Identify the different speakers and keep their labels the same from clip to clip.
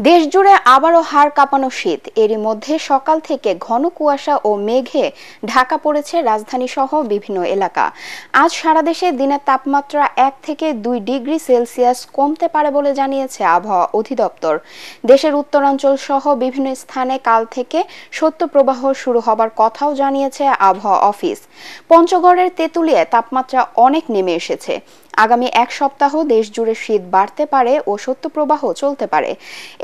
Speaker 1: দেশজুড়ে আবারও হাড় কাঁপানো শীত। এরই মধ্যে সকাল থেকে ঘন কুয়াশা ও মেঘে ঢাকা পড়েছে রাজধানী সহ বিভিন্ন এলাকা। আজ সারা দেশে দিনের তাপমাত্রা 1 থেকে 2 ডিগ্রি সেলসিয়াস কমতে পারে বলে জানিয়েছে আবহাওয়া অধিদপ্তর। দেশের উত্তরাঞ্চল সহ বিভিন্ন স্থানে কাল থেকে শৈত্যপ্রবাহ শুরু হবার কথাও জানিয়েছে আবহাওয়া অফিস। পঞ্চগড়ের তেঁতুলিয়ায় তাপমাত্রা অনেক নেমে এসেছে। আগামী এক সপ্তাহ দেশ জুড়ে শীত বাড়তে পারে ও শৈত্যপ্রবাহ চলতে পারে।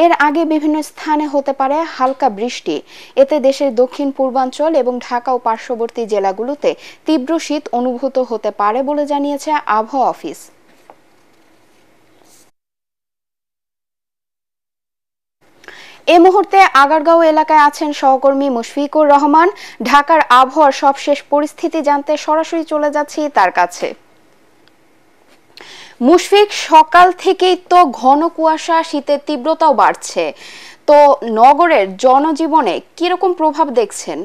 Speaker 1: এর আগে বিভিন্ন স্থানে হতে পারে হালকা বৃষ্টি। এতে দেশের দক্ষিণ পূর্বাঞ্চল এবং ঢাকা ও পার্শ্ববর্তী জেলাগুলোতে তীব্র শীত অনুভূত হতে পারে বলে জানিয়েছে আবহাওয়া অফিস। এই মুহূর্তে আগারগাঁও এলাকায় আছেন সহকর্মী মুশফিকুর রহমান। ঢাকার আবহাওয়ার সবশেষ পরিস্থিতি জানতে সরাসরি চলে যাচ্ছি তার কাছে। মুশফিক, সকাল থেকেই তো ঘন কুয়াশা, শীতের তীব্রতাও বাড়ছে, তো নগরের জনজীবনে কিরকম প্রভাব দেখছেন?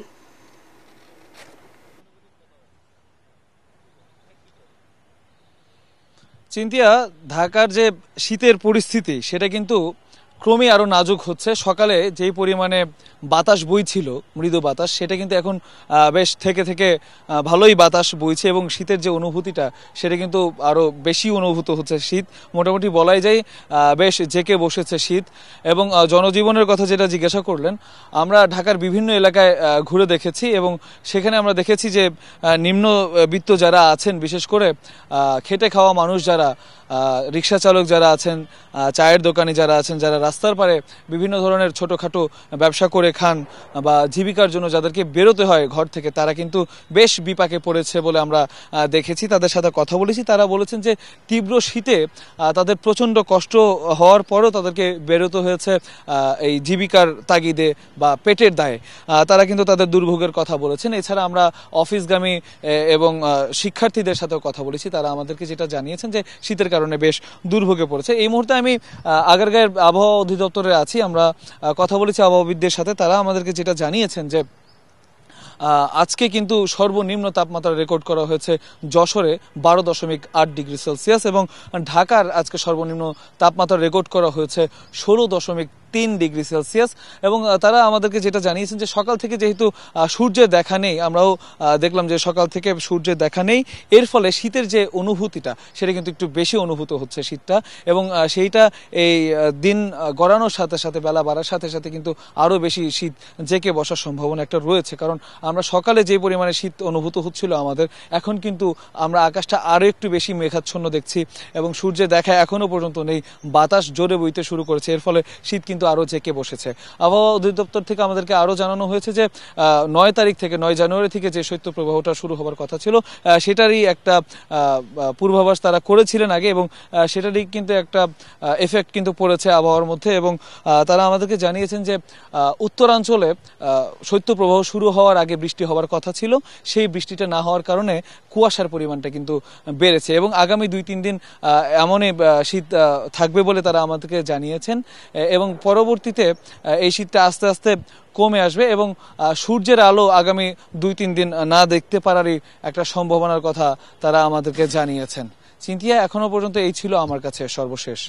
Speaker 2: চিন্তিয়া, ঢাকার যে শীতের পরিস্থিতি সেটা কিন্তু ক্রমে আরো নাজুক হচ্ছে। সকালে যেই পরিমাণে বাতাস বইছিল, মৃদু বাতাস, সেটা কিন্তু এখন বেশ থেকে থেকে ভালোই বাতাস বইছে এবং শীতের যে অনুভূতিটা সেটা কিন্তু আরো বেশি অনুভূত হচ্ছে। শীত মোটামুটি বলাই যায় বেশ জেঁকে বসেছে শীত। এবং জনজীবনের কথা যেটা জিজ্ঞাসা করলেন, আমরা ঢাকার বিভিন্ন এলাকায় ঘুরে দেখেছি এবং সেখানে আমরা দেখেছি যে নিম্নবিত্ত যারা আছেন, বিশেষ করে খেটে খাওয়া মানুষ যারা, রিক্সা চালক যারা আছেন, চায়ের দোকানি যারা আছেন, যারা রাস্তার পারে বিভিন্ন ধরনের ছোটখাটো ব্যবসা করে খান বা জীবিকার জন্য যাদেরকে বেরোতে হয় ঘর থেকে, তারা কিন্তু বেশ বিপাকে পড়েছে বলে আমরা দেখেছি। তাদের সাথে কথা বলেছি, তারা বলেছেন যে তীব্র শীতে তাদের প্রচণ্ড কষ্ট হওয়ার পরও তাদেরকে বেরোতে হয়েছে এই জীবিকার তাগিদে বা পেটের দায়ে। তারা কিন্তু তাদের দুর্ভোগের কথা বলেছেন। এছাড়া আমরা অফিসগামী এবং শিক্ষার্থীদের সাথেও কথা বলেছি, তারা আমাদেরকে যেটা জানিয়েছেন যে শীতের কারণে বেশ দুর্ভোগে পড়েছে। এই মুহূর্তে আমি আগারগাঁয়ের আবহাওয়া অধিদপ্তরে আছি, আমরা কথা বলেছি আবহাওয়াবিদদের সাথে। তারা আমাদেরকে যেটা জানিয়েছেন যে আজকে কিন্তু সর্বনিম্ন তাপমাত্রা রেকর্ড করা হয়েছে যশোরে 12.8 ডিগ্রি সেলসিয়াস এবং ঢাকার আজকে সর্বনিম্ন তাপমাত্রা রেকর্ড করা হয়েছে 16.3 ডিগ্রি সেলসিয়াস। এবং তারা আমাদেরকে যেটা জানিয়েছেন যে সকাল থেকে যেহেতু সূর্যের দেখা নেই, আমরাও দেখলাম যে সকাল থেকে সূর্যের দেখা নেই, এর ফলে শীতের যে অনুভূতিটা সেটা কিন্তু একটু বেশি অনুভূত হচ্ছে শীতটা। এবং সেইটা এই দিন গড়ানোর সাথে সাথে, বেলা বাড়ার সাথে সাথে কিন্তু আরও বেশি শীত জেঁকে বসার সম্ভাবনা একটা রয়েছে। কারণ আমরা সকালে যে পরিমাণে শীত অনুভূত হচ্ছিল আমাদের, এখন কিন্তু আমরা আকাশটা আরও একটু বেশি মেঘাচ্ছন্ন দেখছি এবং সূর্যের দেখা এখনো পর্যন্ত নেই। বাতাস জোরে বইতে শুরু করেছে, এর ফলে শীত কিন্তু আরো জেঁকে বসেছে। আবহাওয়া অধিদপ্তর থেকে আমাদেরকে আরো জানানো হয়েছে যে 9 জানুয়ারি থেকে যে শৈত্যপ্রবাহটা শুরু হবার কথা ছিল সেটারই একটা পূর্বাভাস তারা করেছিলেন আগে এবং সেটারই কিন্তু একটা এফেক্ট কিন্তু পড়েছে আবহাওয়ার মধ্যে। এবং তারা আমাদেরকে জানিয়েছেন যে উত্তরাঞ্চলে শৈত্যপ্রবাহ শুরু হওয়ার আগে বৃষ্টি হওয়ার কথা ছিল, সেই বৃষ্টিটা না হওয়ার কারণে কুয়াশার পরিমাণটা কিন্তু বেড়েছে এবং আগামী 2-3 দিন এমনই শীত থাকবে বলে তারা আমাদেরকে জানিয়েছেন। এবং পরবর্তীতে এই শীতটা আস্তে আস্তে কমে আসবে এবং সূর্যের আলো আগামী 2-3 দিন না দেখতে পারারই একটা সম্ভাবনার কথা তারা আমাদেরকে জানিয়েছেন। চিন্তিয়া, এখনো পর্যন্ত এই ছিল আমার কাছে সর্বশেষ।